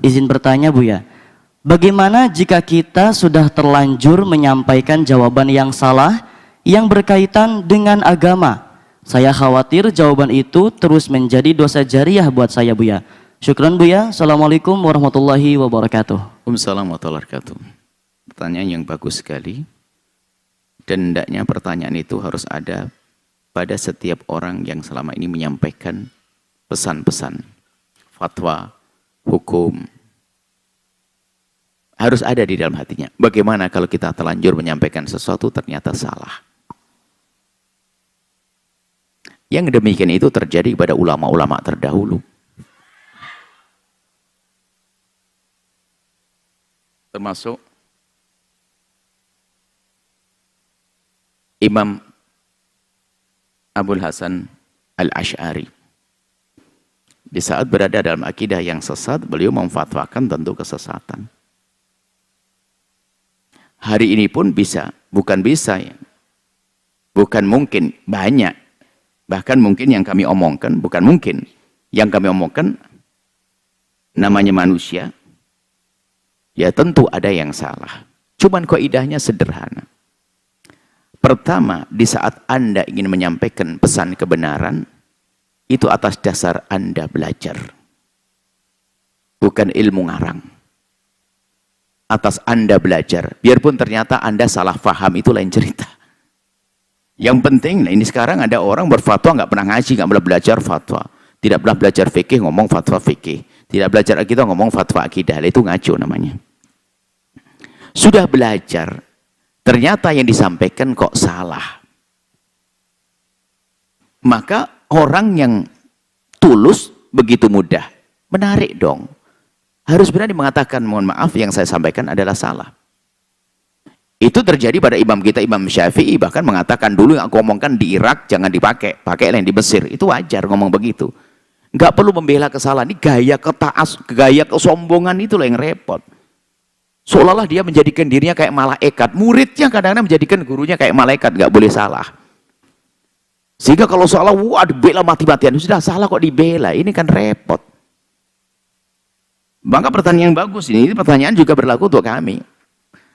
Izin bertanya Buya, bagaimana jika kita sudah terlanjur menyampaikan jawaban yang salah yang berkaitan dengan agama? Saya khawatir jawaban itu terus menjadi dosa jariah buat saya Buya. Syukran Buya. Assalamualaikum warahmatullahi wabarakatuh. Waalaikumsalam warahmatullahi wabarakatuh. Pertanyaan yang bagus sekali. Dan hendaknya pertanyaan itu harus ada pada setiap orang yang selama ini menyampaikan pesan-pesan, fatwa, hukum. Harus ada di dalam hatinya. Bagaimana kalau kita terlanjur menyampaikan sesuatu ternyata salah? Yang demikian itu terjadi pada ulama-ulama terdahulu. Termasuk Imam Abul Hasan Al-Asy'ari. Di saat berada dalam akidah yang sesat, beliau memfatwakan tentu kesesatan. Hari ini pun bisa, bukan bisa ya. Bukan mungkin, banyak. Bahkan mungkin yang kami omongkan, bukan mungkin. Yang kami omongkan, namanya manusia, ya tentu ada yang salah. Cuman kaidahnya sederhana. Pertama, di saat Anda ingin menyampaikan pesan kebenaran, itu atas dasar Anda belajar. Bukan ilmu ngarang. Atas Anda belajar. Biarpun ternyata Anda salah faham, itu lain cerita. Yang penting, nah ini sekarang ada orang berfatwa nggak pernah ngaji, nggak pernah belajar fatwa. Tidak pernah belajar fikih, ngomong fatwa fikih. Tidak belajar akidah, ngomong fatwa akidah. Itu ngaco namanya. Sudah belajar, ternyata yang disampaikan kok salah. Maka orang yang tulus begitu mudah. Menarik dong. Harus berani mengatakan, mohon maaf yang saya sampaikan adalah salah. Itu terjadi pada imam kita, Imam Syafi'i, bahkan mengatakan dulu yang aku omongkan di Irak jangan dipakai, pakailah yang di Mesir. Itu wajar ngomong begitu. Nggak perlu membela kesalahan. Ini gaya kesombongan itulah yang repot. Seolah-olah dia menjadikan dirinya kayak malaikat. Muridnya kadang-kadang menjadikan gurunya kayak malaikat, nggak boleh salah. Sehingga kalau salah, wah dibela mati-matian. Sudah salah kok dibela, ini kan repot. Maka pertanyaan yang bagus ini pertanyaan juga berlaku untuk kami.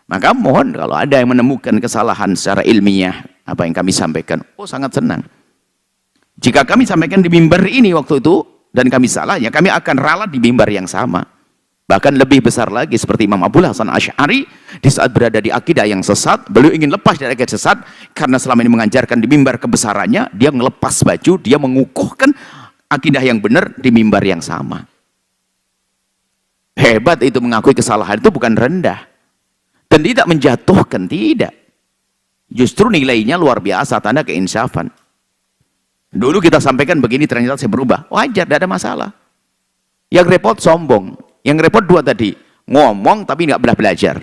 Maka mohon kalau ada yang menemukan kesalahan secara ilmiah, apa yang kami sampaikan, oh sangat senang. Jika kami sampaikan di mimbar ini waktu itu, dan kami salah, ya kami akan ralat di mimbar yang sama. Bahkan lebih besar lagi seperti Imam Abul Hasan Asy'ari, di saat berada di akidah yang sesat, beliau ingin lepas dari akidah sesat, karena selama ini mengajarkan di mimbar kebesarannya, dia melepas baju, dia mengukuhkan akidah yang benar di mimbar yang sama. Hebat itu, mengakui kesalahan itu bukan rendah. Dan tidak menjatuhkan, tidak. Justru nilainya luar biasa, tanda keinsafan. Dulu kita sampaikan begini, ternyata saya berubah. Wajar, tidak ada masalah. Yang repot sombong. Yang repot dua tadi. Ngomong tapi nggak pernah belajar.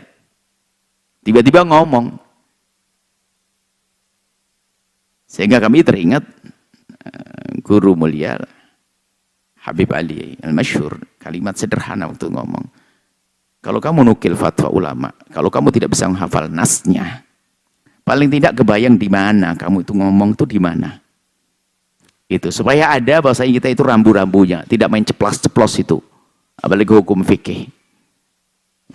Tiba-tiba ngomong. Sehingga kami teringat guru mulia Habib Ali Al-Masyhur. Kalimat sederhana waktu ngomong. Kalau kamu nukil fatwa ulama, kalau kamu tidak bisa menghafal nasnya, paling tidak kebayang di mana kamu itu ngomong tuh di mana. Itu supaya ada bahasa kita itu rambu-rambunya, tidak main ceplos-ceplos itu. Apalagi hukum fikih.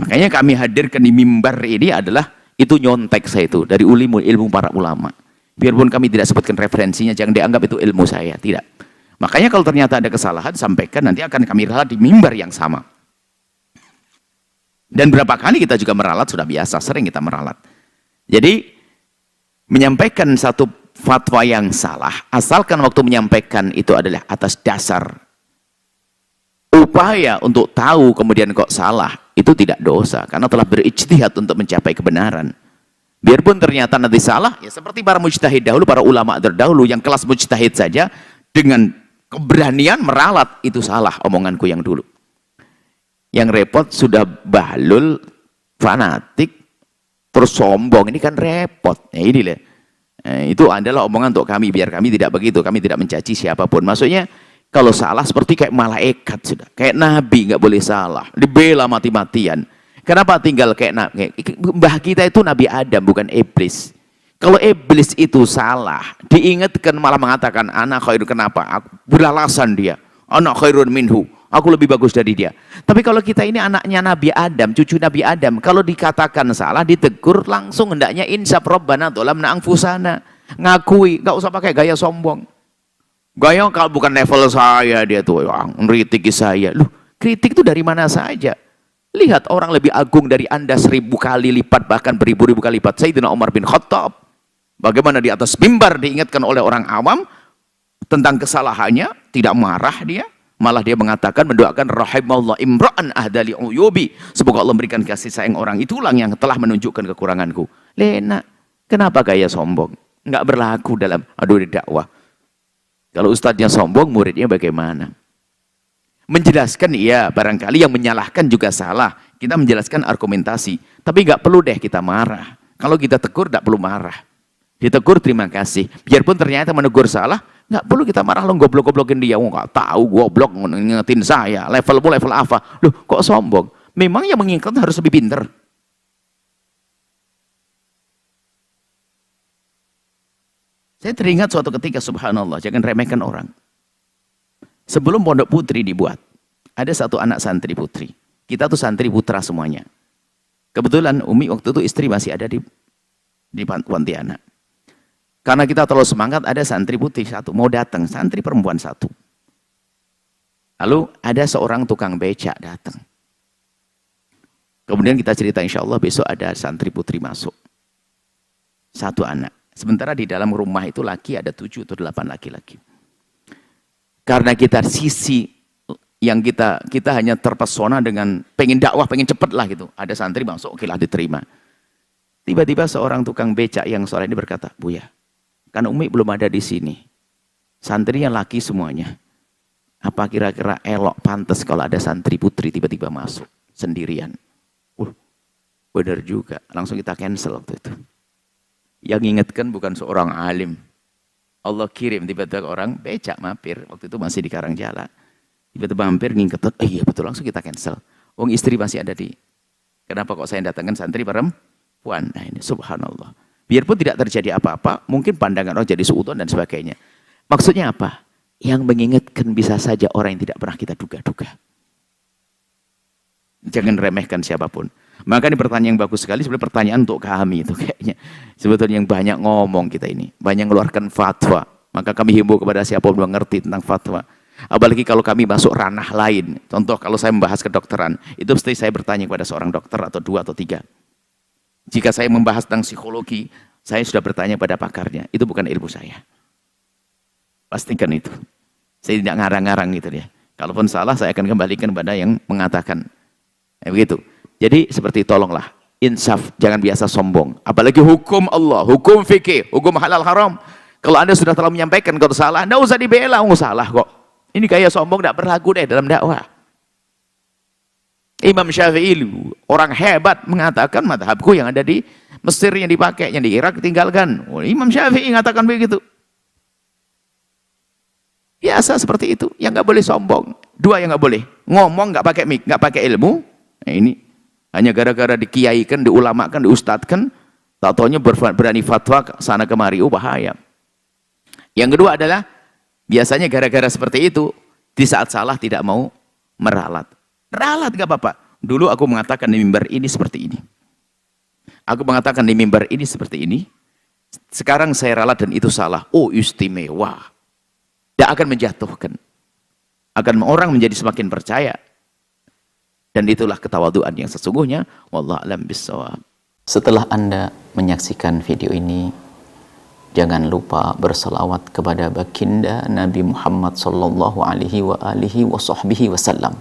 Makanya kami hadirkan di mimbar ini adalah itu nyontek saya itu dari ilmu para ulama. Biarpun kami tidak sebutkan referensinya, jangan dianggap itu ilmu saya, tidak. Makanya kalau ternyata ada kesalahan, sampaikan, nanti akan kami ralat di mimbar yang sama. Dan berapa kali kita juga meralat, sudah biasa, sering kita meralat. Jadi, menyampaikan satu fatwa yang salah, asalkan waktu menyampaikan itu adalah atas dasar upaya untuk tahu kemudian kok salah, itu tidak dosa, karena telah berijtihad untuk mencapai kebenaran. Biarpun ternyata nanti salah, ya seperti para mujtahid dahulu, para ulama terdahulu, yang kelas mujtahid saja, dengan keberanian meralat, itu salah omonganku yang dulu. Yang repot sudah bahlul, fanatik, terus sombong, ini kan repot. Ya ini lah. Itu adalah omongan untuk kami, biar kami tidak begitu, kami tidak mencaci siapapun. Maksudnya kalau salah seperti kayak malaikat sudah, kayak nabi nggak boleh salah, dibela mati-matian. Kenapa tinggal kayak nabi? Mbah kita itu Nabi Adam, bukan iblis. Kalau iblis itu salah, diingatkan malah mengatakan anak khairun, kenapa? Beralasan dia, anak khairun minhu. Aku lebih bagus dari dia. Tapi kalau kita ini anaknya Nabi Adam, cucu Nabi Adam, kalau dikatakan salah, ditegur, langsung hendaknya insaf Rabbana dzalamna anfusana. Ngakui, nggak usah pakai gaya sombong. Gaya kalau bukan level saya dia tuh, ngeritik saya. Loh, kritik itu dari mana saja? Lihat orang lebih agung dari Anda 1000 kali lipat, bahkan beribu-ribu kali lipat. Sayyidina Umar bin Khattab. Bagaimana di atas mimbar diingatkan oleh orang awam tentang kesalahannya, tidak marah dia. Malah dia mengatakan, mendoakan rahimallah imra'an ahdali uyubi. Semoga Allah memberikan kasih sayang orang itulah yang telah menunjukkan kekuranganku. Lena, kenapa gaya sombong? Enggak berlaku dalam dakwah. Kalau ustadznya sombong, muridnya bagaimana? Menjelaskan, iya, barangkali yang menyalahkan juga salah. Kita menjelaskan argumentasi. Tapi enggak perlu deh kita marah. Kalau kita tegur, enggak perlu marah. Ditegur, terima kasih. Biarpun ternyata menegur salah, nggak perlu kita marah, lo goblok-goblokin dia. Oh, nggak tahu, goblok, ngingetin saya. Levelmu level apa? Loh, kok sombong? Memang yang mengingatkan harus lebih pinter. Saya teringat suatu ketika, subhanallah, jangan remehkan orang. Sebelum Pondok Putri dibuat, ada satu anak santri putri. Kita tuh santri putra semuanya. Kebetulan Umi waktu itu istri masih ada di Pontianak. Karena kita terlalu semangat, ada santri putih satu mau datang, santri perempuan satu. Lalu ada seorang tukang becak datang. Kemudian kita cerita, insya Allah besok ada santri putri masuk. Satu anak. Sementara di dalam rumah itu laki ada 7 atau 8 laki-laki. Karena kita sisi yang kita hanya terpesona dengan pengen dakwah, pengen cepet lah gitu. Ada santri masuk, oke lah diterima. Tiba-tiba seorang tukang becak yang sore ini berkata, Buya, kan Umi belum ada di sini. Santrinya laki semuanya. Apa kira-kira elok pantas kalau ada santri putri tiba-tiba masuk sendirian? Benar juga. Langsung kita cancel waktu itu. Yang ingatkan bukan seorang alim. Allah kirim tiba-tiba orang becak mampir. Waktu itu masih di Karangjala. Tiba-tiba mampir ngingetin, iya betul, langsung kita cancel. Wong istri masih ada di. Kenapa kok saya datangkan santri perempuan? Nah ini subhanallah. Biarpun tidak terjadi apa-apa, mungkin pandangan orang jadi suudzon dan sebagainya. Maksudnya apa? Yang mengingatkan bisa saja orang yang tidak pernah kita duga-duga. Jangan remehkan siapapun. Maka ini pertanyaan yang bagus sekali, sebenarnya pertanyaan untuk kami itu kayaknya. Sebetulnya yang banyak ngomong kita ini, banyak mengeluarkan fatwa. Maka kami himbau kepada siapapun yang mengerti tentang fatwa. Apalagi kalau kami masuk ranah lain. Contoh kalau saya membahas kedokteran, itu mesti saya bertanya kepada seorang dokter atau 2 atau 3. Jika saya membahas tentang psikologi, saya sudah bertanya pada pakarnya. Itu bukan ilmu saya. Pastikan itu. Saya tidak ngarang-ngarang gitu ya. Kalaupun salah, saya akan kembalikan kepada yang mengatakan. Begitu. Jadi seperti tolonglah. Insaf, jangan biasa sombong. Apalagi hukum Allah, hukum fikih, hukum halal haram. Kalau Anda sudah telah menyampaikan kalau salah, Anda usah dibela, salah kok. Ini kayak sombong tidak berlaku deh dalam dakwah. Imam Syafi'i, orang hebat, mengatakan mazhabku yang ada di Mesir yang dipakai, yang di Irak tinggalkan. Imam Syafi'i mengatakan begitu. Biasa seperti itu, yang nggak boleh sombong. 2 yang nggak boleh, ngomong nggak pakai mik, nggak pakai ilmu. Nah, ini hanya gara-gara dikiaikan, diulamakan, diustadkan, taunya berani fatwa sana kemari, bahaya. Yang kedua adalah biasanya gara-gara seperti itu, di saat salah tidak mau meralat. Ralat gak apa-apa. Dulu aku mengatakan di mimbar ini seperti ini. Aku mengatakan di mimbar ini seperti ini. Sekarang saya ralat dan itu salah. Oh, istimewa. Tidak akan menjatuhkan. Akan orang menjadi semakin percaya. Dan itulah ketawaduan yang sesungguhnya. Wallahu a'lam bishawab. Setelah Anda menyaksikan video ini, jangan lupa berselawat kepada baginda Nabi Muhammad sallallahu alaihi wa alihi wa sahbihi wasallam.